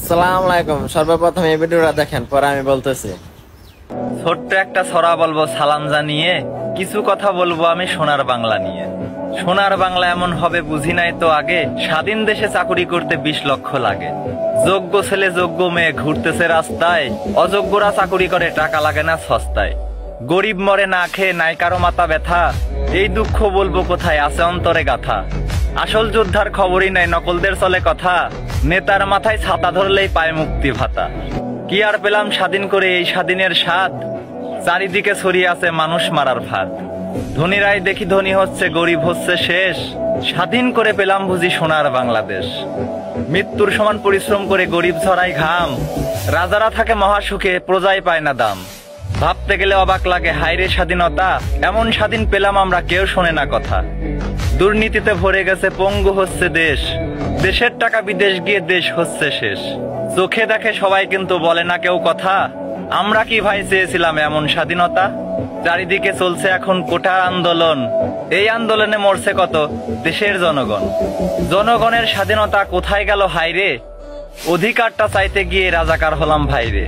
আসসালামু আলাইকুম। সর্বপ্রথম এই ভিডিওটা দেখেন, পরে আমি বলতেছি। ছোট্ট একটা ছড়া বলবো সালাম জানিয়ে, কিছু কথা বলবো আমি সোনার বাংলা নিয়ে। সোনার বাংলা এমন হবে বুঝি নাই তো আগে, স্বাধীন দেশে চাকুরি করতে 20 লক্ষ লাগে। যোগ্য ছেলে যোগ্য মেয়ে ঘুরতেছে রাস্তায়, অযোগ্যরা চাকুরি করে টাকা লাগে না সস্তায়। গরিব মরে না খেয়ে নাই কারো মাথা ব্যথা, এই দুঃখ বলবো কোথায় আছে অন্তরে গাথা। আসল যোদ্ধার খবরই নাই, নকলদের চলে কথা, নেতার মাথায় ছাতা ধরলেই পায় মুক্তি ভাতা। কি আর পেলাম স্বাধীন করে এই স্বাধীনের স্বাদ, চারিদিকে ছড়িয়ে আছে মানুষ মারার ফাঁদ। ধনীরাই দেখি ধনী হচ্ছে, গরিব হচ্ছে শেষ, স্বাধীন করে পেলাম বুঝি সোনার বাংলাদেশ। মৃত্যুর সমান পরিশ্রম করে গরিব ছড়াই ঘাম, রাজারা থাকে মহাসুখে প্রজাই পায় না দাম। ভাবতে গেলে অবাক লাগে হায়রে স্বাধীনতা, এমন স্বাধীন পেলাম আমরা কেউ শোনে না কথা। দুর্নীতিতে ভরে গেছে পঙ্গু হচ্ছে দেশ, দেশের টাকা বিদেশ গিয়ে দেশ হচ্ছে শেষ। চোখে দেখে সবাই কিন্তু বলে না কেউ কথা, আমরা কি ভাই চেয়েছিলাম এমন স্বাধীনতা। চারিদিকে চলছে এখন কোটার আন্দোলন, এই আন্দোলনে মরছে কত দেশের জনগণ। জনগণের স্বাধীনতা কোথায় গেল হায়রে, অধিকারটা চাইতে গিয়ে রাজাকার হলাম ভাইরে।